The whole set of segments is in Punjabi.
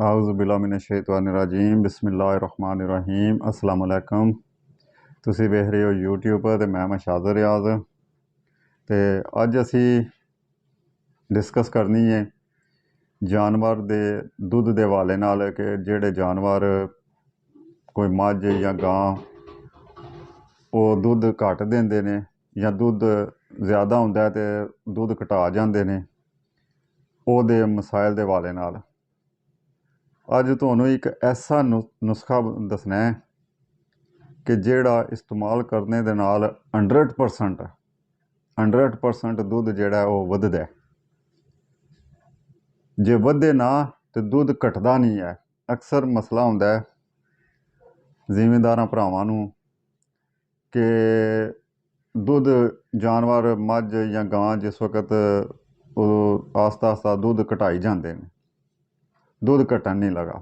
आउज़ुबिल्लाहिमिनश्शैतानिर्रजीम बिस्मिल्लाहिर्रहमानिर्रहीम अस्सलाम वालेकुम। ਤੁਸੀਂ ਵੇਖ ਰਹੇ ਹੋ YouTube ਤੇ ਮੈਂ ਮਸ਼ਾਦ ਰਿਆਜ਼ ਤੇ ਅੱਜ ਅਸੀਂ ਡਿਸਕਸ ਕਰਨੀ ਹੈ ਜਾਨਵਰ ਦੇ ਦੁੱਧ ਦੇ ਹਵਾਲੇ ਨਾਲ ਕਿ ਜਿਹੜੇ ਜਾਨਵਰ ਕੋਈ ਮੱਝ ਜਾਂ ਗਾਂ ਉਹ ਦੁੱਧ ਘੱਟ ਦਿੰਦੇ ਨੇ ਜਾਂ ਦੁੱਧ ਜ਼ਿਆਦਾ ਹੁੰਦਾ ਤੇ ਦੁੱਧ ਘਟਾ ਜਾਂਦੇ ਨੇ ਉਹਦੇ ਮਸਾਇਲ ਦੇ ਹਵਾਲੇ ਨਾਲ ਅੱਜ ਤੁਹਾਨੂੰ ਇੱਕ ਐਸਾ ਨੁਸਖਾ ਦੱਸਣਾ ਹੈ ਕਿ ਜਿਹੜਾ ਇਸਤੇਮਾਲ ਕਰਨੇ ਦੇ ਨਾਲ 100% ਦੁੱਧ ਜਿਹੜਾ ਉਹ ਵੱਧਦਾ। ਜੇ ਵਧੇ ਨਾ ਤੇ ਦੁੱਧ ਘਟਦਾ ਨਹੀਂ ਹੈ। ਅਕਸਰ ਮਸਲਾ ਹੁੰਦਾ ਹੈ ਜ਼ਿਮੀਂਦਾਰਾਂ ਭਰਾਵਾਂ ਨੂੰ ਕਿ ਦੁੱਧ ਜਾਨਵਰ ਮੱਝ ਜਾਂ ਗਾਂ ਜਿਸ ਵਕਤ ਉਹ ਆਸਤਾ ਦੁੱਧ ਘਟਾਈ ਜਾਂਦੇ ਨੇ, ਦੁੱਧ ਘਟਣ ਨਹੀਂ ਲੱਗਾ।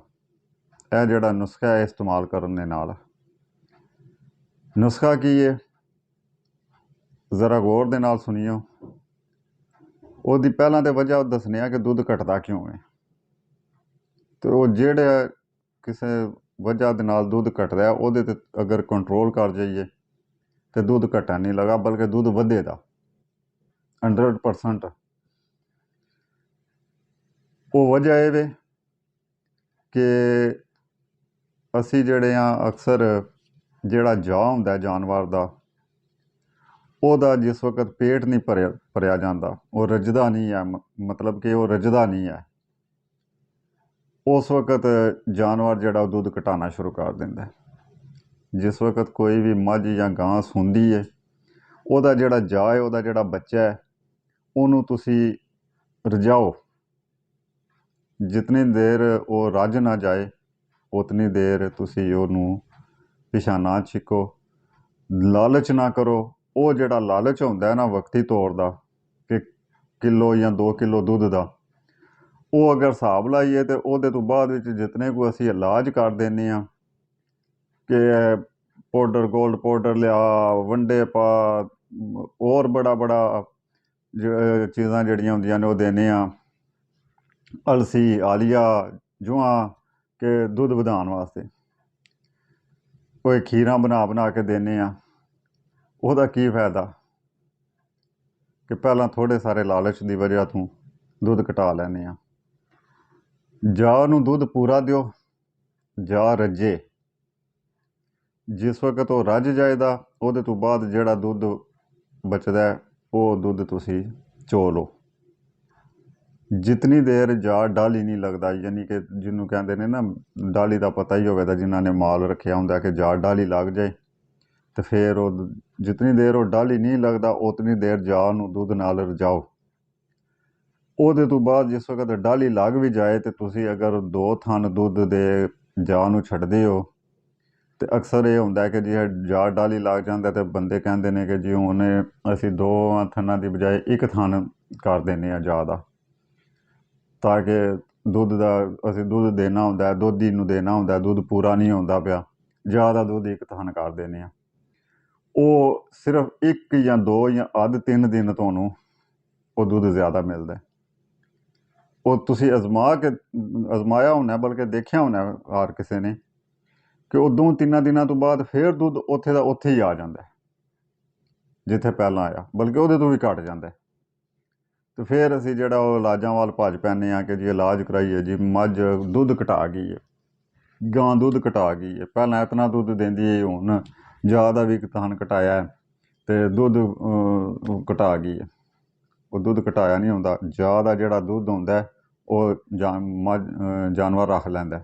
ਇਹ ਜਿਹੜਾ ਨੁਸਖਾ ਹੈ ਇਸਤੇਮਾਲ ਕਰਨ ਦੇ ਨਾਲ ਨੁਸਖਾ ਕੀ ਹੈ ਜ਼ਰਾ ਗੌਰ ਦੇ ਨਾਲ ਸੁਣੀਓ। ਉਹਦੀ ਪਹਿਲਾਂ ਤਾਂ ਵਜ੍ਹਾ ਦੱਸਣੀ ਆ ਕਿ ਦੁੱਧ ਘਟਦਾ ਕਿਉਂ ਹੈ ਤੇ ਉਹ ਜਿਹੜੇ ਕਿਸੇ ਵਜ੍ਹਾ ਦੇ ਨਾਲ ਦੁੱਧ ਘਟਦਾ ਉਹਦੇ ਤੇ ਅਗਰ ਕੰਟਰੋਲ ਕਰ ਜਾਈਏ ਤੇ ਦੁੱਧ ਘਟਣ ਨਹੀਂ ਲੱਗਾ ਬਲਕਿ ਦੁੱਧ ਵਧੇਗਾ 100%। ਉਹ ਵਜ੍ਹਾ ਇਹ ਵੇ ਕਿ ਅਸੀਂ ਜਿਹੜੇ ਆ ਅਕਸਰ ਜਿਹੜਾ ਜਾਹ ਹੁੰਦਾ ਜਾਨਵਰ ਦਾ ਉਹਦਾ ਜਿਸ ਵਕਤ ਪੇਟ ਨਹੀਂ ਭਰਿਆ ਜਾਂਦਾ ਉਹ ਰੱਜਦਾ ਨਹੀਂ ਹੈ, ਮਤਲਬ ਕਿ ਉਹ ਰੱਜਦਾ ਨਹੀਂ ਹੈ, ਉਸ ਵਕਤ ਜਾਨਵਰ ਜਿਹੜਾ ਉਹ ਦੁੱਧ ਘਟਾਉਣਾ ਸ਼ੁਰੂ ਕਰ ਦਿੰਦਾ। ਜਿਸ ਵਕਤ ਕੋਈ ਵੀ ਮੱਝ ਜਾਂ ਗਾਂ ਸੂੰਦੀ ਹੈ ਉਹਦਾ ਜਿਹੜਾ ਜਾਹ ਹੈ ਉਹਦਾ ਜਿਹੜਾ ਬੱਚਾ ਹੈ ਉਹਨੂੰ ਤੁਸੀਂ ਰਜਾਓ। ਜਿਤਨੀ ਦੇਰ ਉਹ ਰੱਜ ਨਾ ਜਾਏ ਉਤਨੀ ਦੇਰ ਤੁਸੀਂ ਉਹਨੂੰ ਪਿਛਾ ਨਾ ਛਿੱਕੋ, ਲਾਲਚ ਨਾ ਕਰੋ। ਉਹ ਜਿਹੜਾ ਲਾਲਚ ਹੁੰਦਾ ਨਾ ਵਕਤੀ ਤੌਰ ਦਾ ਕਿ ਕਿਲੋ ਜਾਂ 2 ਕਿਲੋ ਦੁੱਧ ਦਾ, ਉਹ ਅਗਰ ਹਿਸਾਬ ਲਾਈਏ ਤਾਂ ਉਹਦੇ ਤੋਂ ਬਾਅਦ ਵਿੱਚ ਜਿਤਨੇ ਕੋ ਅਸੀਂ ਇਲਾਜ ਕਰ ਦਿੰਦੇ ਹਾਂ ਕਿ ਪਾਊਡਰ ਗੋਲਡ ਪਾਊਡਰ ਲਿਆ ਵੰਡੇ ਪਾ ਹੋਰ ਬੜਾ ਚੀਜ਼ਾਂ ਜਿਹੜੀਆਂ ਹੁੰਦੀਆਂ ਨੇ ਉਹ ਦੇਣੇ ਆ, ਅਲਸੀ ਆਲੀਆ ਜੂਆਂ ਕਿ ਦੁੱਧ ਵਧਾਉਣ ਵਾਸਤੇ ਕੋਈ ਖੀਰਾਂ ਬਣਾ ਕੇ ਦੇਣੇ ਆ। ਉਹਦਾ ਕੀ ਫਾਇਦਾ ਕਿ ਪਹਿਲਾਂ ਥੋੜ੍ਹੇ ਸਾਰੇ ਲਾਲਚ ਦੀ ਵਜ੍ਹਾ ਤੋਂ ਦੁੱਧ ਘਟਾ ਲੈਂਦੇ ਆ। ਜਾਂ ਨੂੰ ਦੁੱਧ ਪੂਰਾ ਦਿਓ ਜਾਂ ਰੱਜੇ। ਜਿਸ ਵਕਤ ਉਹ ਰੱਜ ਜਾਏਗਾ ਉਹਦੇ ਤੋਂ ਬਾਅਦ ਜਿਹੜਾ ਦੁੱਧ ਬਚਦਾ ਉਹ ਦੁੱਧ ਤੁਸੀਂ ਚੋ ਲਓ। ਜਿਤਨੀ ਦੇਰ ਜਾ ਡਾਲੀ ਨਹੀਂ ਲੱਗਦਾ, ਯਾਨੀ ਕਿ ਜਿਹਨੂੰ ਕਹਿੰਦੇ ਨੇ ਨਾ ਡਾਲੀ ਦਾ ਪਤਾ ਹੀ ਹੋਵੇਗਾ ਜਿਨ੍ਹਾਂ ਨੇ ਮਾਲ ਰੱਖਿਆ ਹੁੰਦਾ ਕਿ ਜਾ ਡਾਲੀ ਲੱਗ ਜਾਏ ਤੇ ਫਿਰ ਉਹ ਜਿਤਨੀ ਦੇਰ ਉਹ ਡਾਲੀ ਨਹੀਂ ਲੱਗਦਾ ਉਤਨੀ ਦੇਰ ਜਾ ਨੂੰ ਦੁੱਧ ਨਾਲ ਰਜਾਓ। ਉਹਦੇ ਤੋਂ ਬਾਅਦ ਜਿਸ ਵਕਤ ਡਾਲੀ ਲੱਗ ਵੀ ਜਾਏ ਤੇ ਤੁਸੀਂ ਅਗਰ 2 ਥਣ ਦੁੱਧ ਦੇ ਜਾ ਨੂੰ ਛੱਡਦੇ ਹੋ ਤੇ ਅਕਸਰ ਇਹ ਹੁੰਦਾ ਕਿ ਜੇ ਜਾ ਡਾਲੀ ਲੱਗ ਜਾਂਦਾ ਤੇ ਬੰਦੇ ਕਹਿੰਦੇ ਨੇ ਕਿ ਜੀ ਹੁਣ ਅਸੀਂ 2 ਥਣਾਂ ਦੀ ਬਜਾਏ 1 ਥਣ ਕਰ ਦਿੰਦੇ ਹਾਂ ਜਾ ਦਾ, ਤਾਂ ਕਿ ਦੁੱਧ ਦਾ ਅਸੀਂ ਦੁੱਧ ਦੇਣਾ ਹੁੰਦਾ, ਦੁੱਧੀ ਨੂੰ ਦੇਣਾ ਹੁੰਦਾ, ਦੁੱਧ ਪੂਰਾ ਨਹੀਂ ਆਉਂਦਾ ਪਿਆ, ਜਾ ਦਾ ਦੁੱਧ 1 ਥਣ ਕਰ ਦਿੰਦੇ ਹਾਂ। ਉਹ ਸਿਰਫ 1 ਜਾਂ 2 ਜਾਂ ਅੱਧ 3 ਦਿਨ ਤੁਹਾਨੂੰ ਉਹ ਦੁੱਧ ਜ਼ਿਆਦਾ ਮਿਲਦਾ। ਉਹ ਤੁਸੀਂ ਅਜ਼ਮਾਇਆ ਹੋਣਾ ਬਲਕਿ ਦੇਖਿਆ ਹੋਣਾ ਹਰ ਕਿਸੇ ਨੇ ਕਿ ਉਹ 2-3 ਦਿਨਾਂ ਤੋਂ ਬਾਅਦ ਫਿਰ ਦੁੱਧ ਉੱਥੇ ਦਾ ਉੱਥੇ ਹੀ ਆ ਜਾਂਦਾ ਜਿੱਥੇ ਪਹਿਲਾਂ ਆਇਆ, ਬਲਕਿ ਉਹਦੇ ਤੋਂ ਵੀ ਘੱਟ ਜਾਂਦਾ। ਤੇ ਫਿਰ ਅਸੀਂ ਜਿਹੜਾ ਉਹ ਇਲਾਜਾਂ ਵੱਲ ਭੱਜ ਪੈਂਦੇ ਹਾਂ ਕਿ ਜੀ ਇਲਾਜ ਕਰਾਈਏ, ਜੀ ਮੱਝ ਦੁੱਧ ਘਟਾ ਗਈ ਹੈ, ਗਾਂ ਦੁੱਧ ਘਟਾ ਗਈ ਹੈ, ਪਹਿਲਾਂ ਇਤਨਾ ਦੁੱਧ ਦਿੰਦੀ ਹੈ ਹੁਣ ਜ਼ਿਆਦਾ ਵੀ ਥਣ ਘਟਾਇਆ ਤੇ ਦੁੱਧ ਘਟਾ ਗਈ ਹੈ। ਉਹ ਦੁੱਧ ਘਟਾਇਆ ਨਹੀਂ ਹੁੰਦਾ। ਜਾ ਦਾ ਜਿਹੜਾ ਦੁੱਧ ਹੁੰਦਾ ਉਹ ਜਾਨਵਰ ਰੱਖ ਲੈਂਦਾ।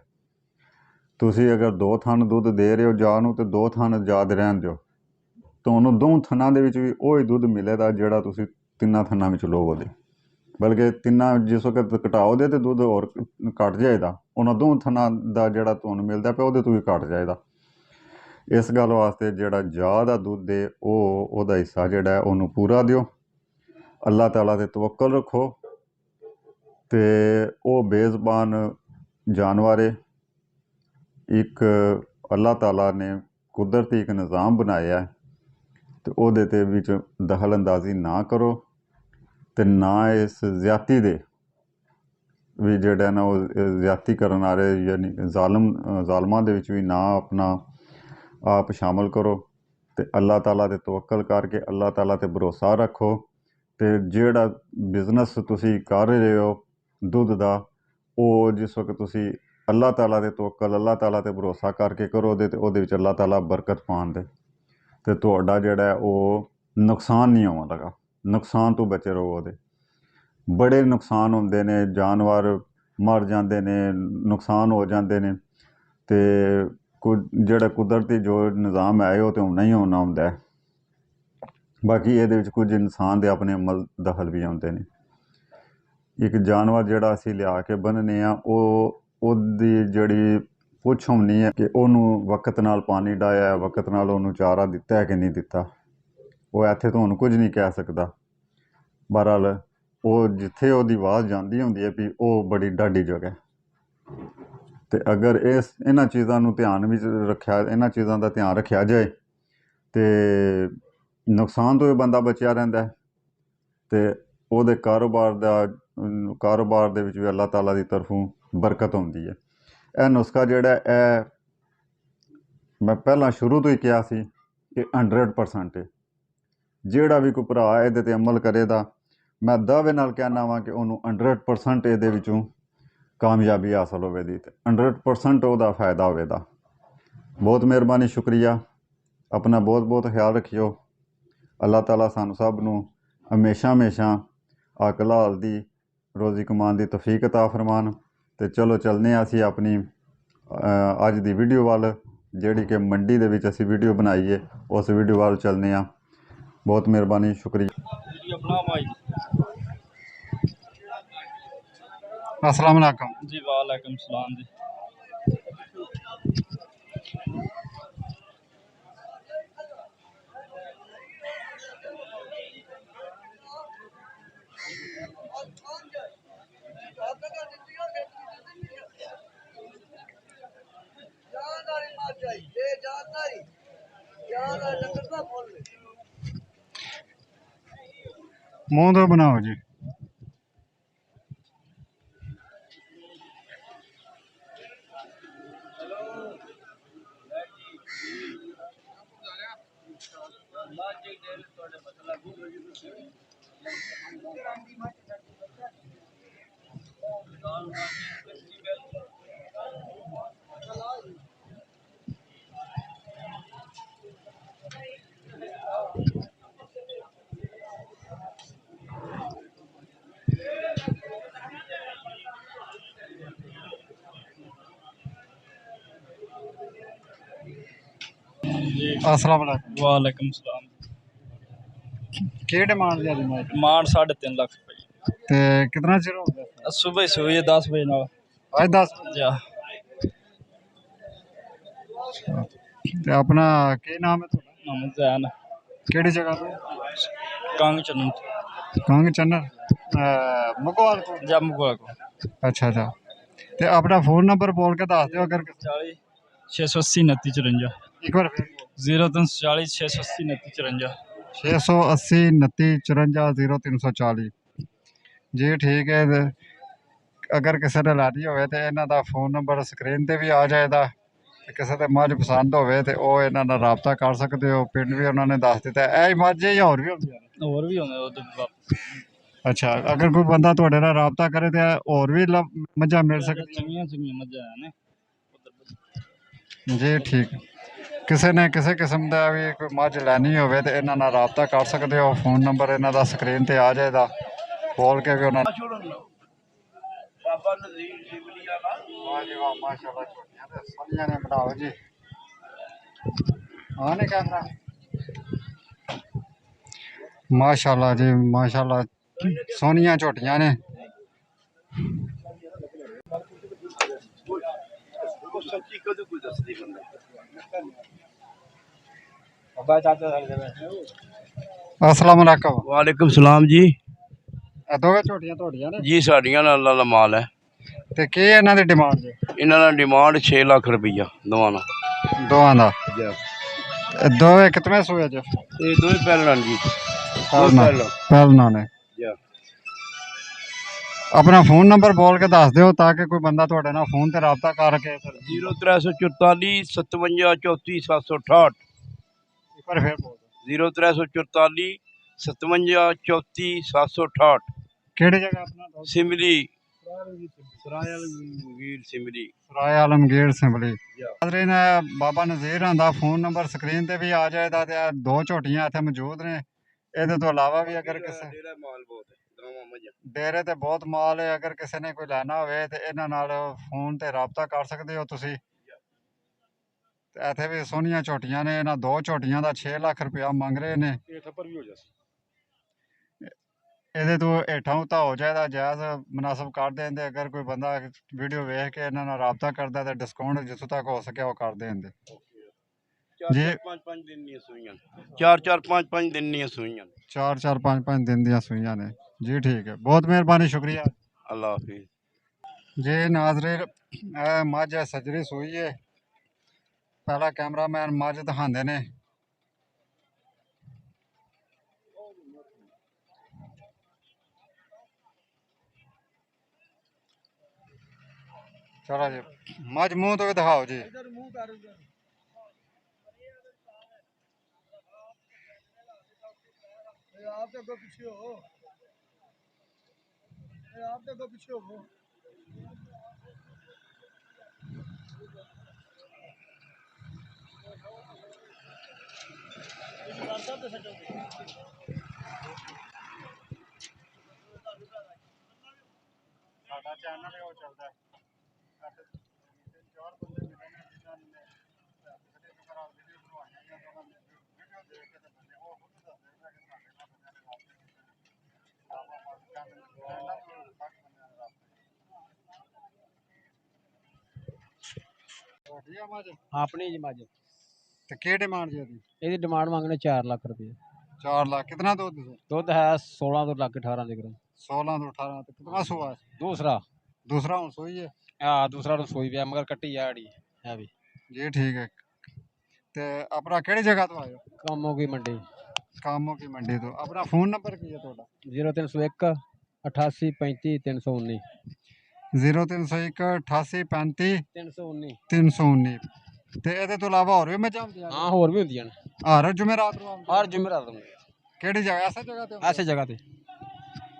ਤੁਸੀਂ ਅਗਰ 2 ਥਣ ਦੁੱਧ ਦੇ ਰਹੇ ਹੋ ਜਾ ਨੂੰ ਤੇ 2 ਥਣ ਜਾ ਦੇ ਰਹਿਣ ਦਿਓ, ਤੁਹਾਨੂੰ 2 ਥਣਾਂ ਦੇ ਵਿੱਚ ਵੀ ਉਹੀ ਦੁੱਧ ਮਿਲੇਗਾ ਜਿਹੜਾ ਤੁਸੀਂ 3 ਥਣਾਂ ਵਿੱਚ ਲਓਗੇ। ਬਲਕਿ 3 ਜਿਸ ਵਕਤ ਘਟਾਓਗੇ ਤੇ ਦੁੱਧ ਹੋਰ ਘੱਟ ਜਾਏਗਾ, ਉਹਨਾਂ 2 ਥਣਾਂ ਦਾ ਜਿਹੜਾ ਤੁਹਾਨੂੰ ਮਿਲਦਾ ਪਿਆ ਉਹਦੇ ਤੋਂ ਵੀ ਘੱਟ ਜਾਏਗਾ। ਇਸ ਗੱਲ ਵਾਸਤੇ ਜਿਹੜਾ ਜਾ ਦਾ ਦੁੱਧ ਹੈ ਉਹਦਾ ਹਿੱਸਾ ਜਿਹੜਾ ਉਹਨੂੰ ਪੂਰਾ ਦਿਓ, ਅੱਲਾਹ ਤਾਲਾ 'ਤੇ ਤਵੱਕਲ ਰੱਖੋ ਤੇ ਉਹ ਬੇਜ਼ਬਾਨ ਜਾਨਵਰ ਹੈ। ਇੱਕ ਅੱਲਾਹ ਤਾਲਾ ਨੇ ਕੁਦਰਤੀ ਇੱਕ ਨਿਜ਼ਾਮ ਬਣਾਇਆ ਤੇ ਉਹਦੇ 'ਤੇ ਵਿੱਚ ਦਖਲ ਅੰਦਾਜ਼ੀ ਨਾ ਕਰੋ ਤੇ ਨਾ ਇਸ ਜ਼ਿਆਦਤੀ ਦੇ ਵੀ ਜਿਹੜੇ ਨਾ ਉਹ ਜ਼ਿਆਦਤੀ ਕਰਨ ਵਾਲੇ ਯਾਨੀ ਜ਼ਾਲਮਾਂ ਦੇ ਵਿੱਚ ਵੀ ਨਾ ਆਪਣਾ ਆਪ ਸ਼ਾਮਲ ਕਰੋ ਅਤੇ ਅੱਲਾਹ ਤਾਲਾ 'ਤੇ ਤਵੱਕਲ ਕਰਕੇ ਅੱਲਾਹ ਤਾਲਾ 'ਤੇ ਭਰੋਸਾ ਰੱਖੋ। ਅਤੇ ਜਿਹੜਾ ਬਿਜ਼ਨਸ ਤੁਸੀਂ ਕਰ ਰਹੇ ਹੋ ਦੁੱਧ ਦਾ, ਉਹ ਜਿਸ ਵਕਤ ਤੁਸੀਂ ਅੱਲਾਹ ਤਾਲਾ 'ਤੇ ਤਵੱਕਲ ਅੱਲਾਹ ਤਾਲਾ 'ਤੇ ਭਰੋਸਾ ਕਰਕੇ ਕਰੋ ਤੇ ਉਹਦੇ ਵਿੱਚ ਅੱਲਾਹ ਤਾਲਾ ਬਰਕਤ ਪਾਉਂਦੇ ਅਤੇ ਤੁਹਾਡਾ ਜਿਹੜਾ ਉਹ ਨੁਕਸਾਨ ਨਹੀਂ ਹੋਵੇਗਾ। ਨੁਕਸਾਨ ਤੋਂ ਬਚੇ ਰਹੋ। ਉਹਦੇ ਬੜੇ ਨੁਕਸਾਨ ਹੁੰਦੇ ਨੇ, ਜਾਨਵਰ ਮਰ ਜਾਂਦੇ ਨੇ, ਨੁਕਸਾਨ ਹੋ ਜਾਂਦੇ ਨੇ, ਅਤੇ ਜਿਹੜਾ ਕੁਦਰਤੀ ਜੋ ਨਿਜ਼ਾਮ ਹੈ ਉਹ ਤਾਂ ਹੋਣਾ ਹੀ ਹੋਣਾ ਹੁੰਦਾ ਹੈ। ਬਾਕੀ ਇਹਦੇ ਵਿੱਚ ਕੁਝ ਇਨਸਾਨ ਦੇ ਆਪਣੇ ਅਮਲ ਦਖਲ ਵੀ ਆਉਂਦੇ ਨੇ। ਇੱਕ ਜਾਨਵਰ ਜਿਹੜਾ ਅਸੀਂ ਲਿਆ ਕੇ ਬੰਨ੍ਹਦੇ ਹਾਂ, ਉਹਦੀ ਜਿਹੜੀ ਪੁੱਛ ਹੁੰਦੀ ਹੈ ਕਿ ਉਹਨੂੰ ਵਕਤ ਨਾਲ ਪਾਣੀ ਡਾਇਆ, ਵਕਤ ਨਾਲ ਉਹਨੂੰ ਚਾਰਾ ਦਿੱਤਾ ਹੈ ਕਿ ਨਹੀਂ ਦਿੱਤਾ, ਉਹ ਇੱਥੇ ਤੋਂ ਹੁਣ ਕੁਝ ਨਹੀਂ ਕਹਿ ਸਕਦਾ। ਬਹਰਹਾਲ ਉਹ ਜਿੱਥੇ ਉਹਦੀ ਆਵਾਜ਼ ਜਾਂਦੀ ਹੁੰਦੀ ਹੈ ਵੀ ਉਹ ਬੜੀ ਡਾਢੀ ਜਗ੍ਹਾ। ਅਤੇ ਅਗਰ ਇਹਨਾਂ ਚੀਜ਼ਾਂ ਨੂੰ ਧਿਆਨ ਵਿੱਚ ਰੱਖਿਆ, ਇਹਨਾਂ ਚੀਜ਼ਾਂ ਦਾ ਧਿਆਨ ਰੱਖਿਆ ਜਾਏ ਅਤੇ ਨੁਕਸਾਨ ਤੋਂ ਵੀ ਬੰਦਾ ਬਚਿਆ ਰਹਿੰਦਾ ਅਤੇ ਉਹਦੇ ਕਾਰੋਬਾਰ ਦੇ ਵਿੱਚ ਵੀ ਅੱਲਾਹ ਤਾਲਾ ਦੀ ਤਰਫੋਂ ਬਰਕਤ ਹੁੰਦੀ ਹੈ। ਇਹ ਨੁਸਖਾ ਜਿਹੜਾ ਇਹ ਮੈਂ ਪਹਿਲਾਂ ਸ਼ੁਰੂ ਤੋਂ ਹੀ ਕਿਹਾ ਸੀ ਕਿ 100% ਹੈ। ਜਿਹੜਾ ਵੀ ਕੋਈ ਭਰਾ ਇਹਦੇ 'ਤੇ ਅਮਲ ਕਰੇਗਾ, ਮੈਂ ਦਾਅਵੇ ਨਾਲ ਕਹਿਣਾ ਵਾਂ ਕਿ ਉਹਨੂੰ 100% ਇਹਦੇ ਵਿੱਚੋਂ ਕਾਮਯਾਬੀ ਹਾਸਲ ਹੋਵੇਗੀ ਅਤੇ 100% ਉਹਦਾ ਫਾਇਦਾ ਹੋਵੇਗਾ। ਬਹੁਤ ਮਿਹਰਬਾਨੀ, ਸ਼ੁਕਰੀਆ। ਆਪਣਾ ਬਹੁਤ ਬਹੁਤ ਖਿਆਲ ਰੱਖਿਓ। ਅੱਲਾਹ ਤਾਲਾ ਸਾਨੂੰ ਸਭ ਨੂੰ ਹਮੇਸ਼ਾ ਅਕਲ ਹਲਾਲ ਦੀ ਰੋਜ਼ੀ ਕਮਾਉਣ ਦੀ ਤੌਫੀਕ ਅਤਾ ਫਰਮਾਨ। ਅਤੇ ਚਲੋ ਚੱਲਦੇ ਹਾਂ ਅਸੀਂ ਆਪਣੀ ਅੱਜ ਦੀ ਵੀਡੀਓ ਵੱਲ, ਜਿਹੜੀ ਕਿ ਮੰਡੀ ਦੇ ਵਿੱਚ ਅਸੀਂ ਵੀਡੀਓ ਬਣਾਈ ਹੈ, ਉਸ ਵੀਡੀਓ ਵੱਲ ਚੱਲਦੇ ਹਾਂ। ਬਹੁਤ ਮਿਹਰਬਾਨੀ, ਸ਼ੁਕਰੀਆ। अस्सलाम वालेकुम जी। वालेकुम सलाम जी। मुँह तो बनाओ जी। अस्सलाम वालेकुम। वालेकुम सलाम। की डिमांड है जी? डिमांड 3.5 लाख रुपये। ते कितना चिर हो गया? सुबह से हुई है 10 बजे नाल। आज 10 जा। ते अपना की नाम है ਤੁਹਾਡਾ? मोहम्मद जैन। ਕਿਹੜੀ ਜਗ੍ਹਾ ਤੋਂ? कांग चन्न ਕਾਂਗ ਚੰਨਰ ਮਗਵਾਲ ਤੋਂ? जम्मू को। ਅੱਛਾ ਅੱਛਾ। ਤੇ ਆਪਣਾ ਫੋਨ ਨੰਬਰ ਬੋਲ ਕੇ ਦੱਸ ਦਿਓ ਅਗਰ 40 680 29 54। ਇੱਕ ਵਾਰ ਫਿਰ 0340 680 29 54। 680 29 54 0340 ਜੀ। ਠੀਕ ਹੈ। ਅਗਰ ਕਿਸੇ ਨੇ ਲੈਣੀ ਹੋਵੇ ਤੇ ਇਹਨਾਂ ਦਾ ਫੋਨ ਨੰਬਰ ਸਕਰੀਨ ਤੇ ਵੀ ਆ ਜਾਏਗਾ। ਕਿਸੇ ਦੇ ਮੱਝ ਪਸੰਦ ਹੋਵੇ ਤੇ ਉਹ ਇਹਨਾਂ ਨਾਲ ਰਾਬਤਾ ਕਰ ਸਕਦੇ ਹੋ। ਪਿੰਡ ਵੀ ਉਹਨਾਂ ਨੇ ਦੱਸ ਦਿੱਤਾ। ਇਹ ਹੀ ਮੱਝ ਜਾਂ ਹੋਰ ਵੀ ਹੁੰਦੀਆਂ ਨੇ? ਹੋਰ ਵੀ ਹੁੰਦੇ। ਅੱਛਾ। ਅਗਰ ਕੋਈ ਬੰਦਾ ਤੁਹਾਡੇ ਨਾਲ ਰਾਬਤਾ ਕਰੇ ਤੇ ਹੋਰ ਵੀ ਮੱਝਾਂ ਮਿਲ ਸਕਦੀਆਂ? ਚੰਗੀਆਂ ਮੱਝਾਂ ਨੇ ਜੀ। ਠੀਕ। ਕਿਸੇ ਨੇ ਕਿਸੇ ਕਿਸਮ ਦਾ ਵੀ ਕੋਈ ਮੱਝ ਲੈਣੀ ਹੋਵੇ ਤੇ ਇਹਨਾਂ ਨਾਲ ਰਾਬਤਾ ਕਰ ਸਕਦੇ ਹੋ। ਫੋਨ ਨੰਬਰ ਇਹਨਾਂ ਦਾ ਸਕਰੀਨ ਤੇ ਆ ਜਾਏਗਾ। ਬੋਲ ਕੇ ਵੀ ਉਹਨਾਂ ਮਾਸ਼ਾਅੱਲਾ ਝੋਟੀਆਂ ਤੇ ਸੋਹਣੀਆਂ ਨੇ। ਬਣਾਓ ਜੀ। ਹਾਂ ਨੇ ਕੈਮਰਾ। ਮਾਸ਼ਾਅੱਲਾ ਜੀ, ਮਾਸ਼ਾਅੱਲਾ ਸੋਹਣੀਆਂ ਝੋਟੀਆਂ ਨੇ। अस्सलाम वालेकुम। वालेकुम सलाम जी। ਦੋਵੇਂ ਝੋਟੀਆਂ ਤੁਹਾਡੀਆਂ ਨੇ जी साड़ियाँ अल्लाह दा माल है। ਤੇ ਕੀ ਇਹਨਾਂ ਦੀ ਡਿਮਾਂਡ ਜੀ? इन्हों का डिमांड 6 लाख रुपया दोवां दा। ਦੋਵਾਂ ਦਾ? ਦੋਵੇਂ ਕਿਤਨੇ ਸੂਏ ਚ? ये दो ही पैलन जी। ਪਹਿਲਾਂ ਨੇ। या ਆਪਣਾ ਫੋਨ ਨੰਬਰ ਬੋਲ ਕੇ ਦੱਸ ਦਿਓ ਤਾਂ ਕਿ ਕੋਈ ਬੰਦਾ ਤੁਹਾਡੇ ਨਾਲ ਫੋਨ ਤੇ ਰਾਬਤਾ ਕਰਕੇ ਫਿਰ 0344 57 34 768 ਇੱਕ ਵਾਰ ਫੇਰ ਬੋਲ ਦਿਓ। 0344 57 34 768 ਕਿਹੜੀ ਜਗ੍ਹਾ ਆਪਣਾ ਸਿਮਲੀ ਸਰਾਇਲ ਵੀਰ ਸਿਮਲੀ ਰਾਏ ਆਲਮਗੀਰ ਸਿੰਬਲੀ ਹਾਜ਼ਰੀਨ ਬਾਬਾ ਨਜ਼ੀਰ ਦਾ ਫੋਨ ਨੰਬਰ ਸਕਰੀਨ ਤੇ ਵੀ ਆ ਜਾਏਗਾ ਤੇ ਇਹ ਦੋ ਝੋਟੀਆਂ ਇੱਥੇ ਮੌਜੂਦ ਨੇ। ਇਹਦੇ ਤੋਂ ਇਲਾਵਾ ਵੀ ਅਗਰ ਕਿਸੇ ਡੇਰਾ ਮਾਲ ਬਹੁਤ ਹੈ ਗਾਵਾਂ ਮੱਝਾਂ ਡੇਰੇ ਤੇ ਬਹੁਤ ਮਾਲ ਹੈ, ਅਗਰ ਕਿਸੇ ਨੇ ਕੋਈ ਲੈਣਾ ਹੋਵੇ ਤੇ ਇਹਨਾਂ ਨਾਲ ਫੋਨ ਤੇ ਰਾਬਤਾ ਕਰ ਸਕਦੇ ਹੋ ਤੁਸੀਂ। ਤੇ ਇੱਥੇ ਵੀ ਸੋਹਣੀਆਂ ਝੋਟੀਆਂ ਨੇ, ਇਹਨਾਂ ਦੋ ਝੋਟੀਆਂ ਦਾ 6 ਲੱਖ ਰੁਪਇਆ ਮੰਗ ਰਹੇ ਨੇ। ਇਹਦੇ ਤੋਂ ਹੇਠਾਂ ਉਤਾ ਹੋ ਜਾਏਗਾ ਜਾਇਜ਼ ਮੁਨਾਸਬ ਕਰ ਦੇਂਦੇ। ਅਗਰ ਕੋਈ ਬੰਦਾ ਵੀਡੀਓ ਵੇਖ ਕੇ ਇਹਨਾਂ ਨਾਲ ਰਾਬਤਾ ਕਰਦਾ ਤੇ ਡਿਸਕਾਊਂਟ ਜਿੱਥੋਂ ਤੱਕ ਹੋ ਸਕਿਆ ਉਹ ਕਰ ਦੇਂਦੇ। ਜੀ। 4-4 5-5 ਦਿਨ ਦੀਆਂ ਸੂਈਆਂ 4-4 5-5 ਦਿਨ ਦੀਆਂ ਸੂਈਆਂ 4-4 5-5 ਦਿਨ ਦੀਆਂ ਸੂਈਆਂ ਨੇ ਜੀ। ਠੀਕ ਹੈ, ਬਹੁਤ ਮਿਹਰਬਾਨੀ, ਸ਼ੁਕਰੀਆ ਅੱਲਾਹ ਹਾਫਿਜ਼ ਜੀ। ਨਾਜ਼ਰੀਨ ਇਹ ਮੱਝ ਸੱਜਰੀ ਸੂਈ ਹੈ। ਪਹਿਲਾ ਕੈਮਰਾਮੈਨ ਮੱਝ ਦਿਖਾਉਂਦੇ ਨੇ। चलो जी, मझ मुंह तो भी दिखाओ जी। ਸਾਡਾ ਚੈਨਲ ਹੈ ਉਹ ਚੱਲਦਾ ਆਪਣੀ ਜੀ ਮੱਝ ਤੇ ਕੀ ਡਿਮਾਂਡ ਜੀ ਇਹਦੀ? ਇਹਦੀ ਡਿਮਾਂਡ ਮੰਗਣੇ 4 ਲੱਖ ਰੁਪਏ। 4 ਲੱਖ ਕਿਤਨਾ ਦੁੱਧ ਸੀ? ਦੁੱਧ ਹੈ 16 ਤੋਂ ਲੱਗ 18 ਦੇ ਕਰਾਂ। 16 ਤੋਂ 18 ਤੇ ਕਿਤਨਾ ਸੂਆ ਹੈ? ਦੂਸਰਾ ਦੂਸਰਾ ਹੁਣ ਸੂਈ ਹੈ ਦੂਸਰਾ ਰਸੋਈ ਪਿਆ ਮਗਰ ਕੱਟੀ ਆੜੀ ਹੈ ਵੀ ਜੀ। ਠੀਕ ਹੈ, ਤੇ ਆਪਣਾ ਕਿਹੜੀ ਜਗ੍ਹਾ ਤੋਂ ਆਇਓ? ਕੰਮ ਹੋ ਗਈ ਮੰਡੀ ਕਾਮੋ ਕੀ ਮੰਡੀ ਤੋਂ। ਆਪਣਾ ਫੋਨ ਨੰਬਰ ਕੀ ਹੈ ਤੁਹਾਡਾ? 0301 88 35 319 0301 88 35 319 319। ਤੇ ਇਹਦੇ ਤੋਂ ਇਲਾਵਾ ਹੋਰ ਵੀ ਮੱਝਾਂ ਹੁੰਦੀਆਂ ਨੇ? ਹਾਂ ਹੋਰ ਵੀ ਹੁੰਦੀਆਂ ਨੇ ਹਰ ਜੁਮੇਰਾਤ ਨੂੰ ਆਉਂਦੀਆਂ? ਹਰ ਜੁਮੇਰਾਤ ਨੂੰ ਕਿਹੜੀ ਜਗ੍ਹਾ? ਐਸੇ ਜਗ੍ਹਾ ਤੇ ਹੁੰਦੀਆਂ? ਐਸੇ ਜਗ੍ਹਾ ਤੇ।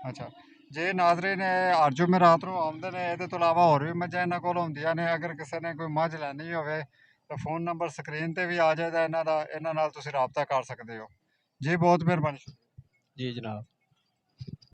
ਅੱਛਾ, ਜੇ ਨਾਜ਼ਰੀਨ ਹਰ ਜੁਮੇਰਾਤ ਨੂੰ ਆਉਂਦੇ ਨੇ। ਇਹਦੇ ਤੋਂ ਇਲਾਵਾ ਹੋਰ ਵੀ ਮੱਝਾਂ ਇਹਨਾਂ ਕੋਲ ਹੁੰਦੀਆਂ ਨੇ। ਅਗਰ ਕਿਸੇ ਨੇ ਕੋਈ ਮੱਝ ਲੈਣੀ ਹੋਵੇ ਤਾਂ ਫੋਨ ਨੰਬਰ ਸਕਰੀਨ ਤੇ ਵੀ ਆ ਜਾਏਗਾ ਇਹਨਾਂ ਦਾ। ਇਹਨਾਂ ਨਾਲ ਤੁਸੀਂ ਰਾਬਤਾ ਕਰ ਸਕਦੇ ਹੋ ਜੀ। ਬਹੁਤ ਮਿਹਰਬਾਨੀ। ਜੀ ਜਨਾਬ।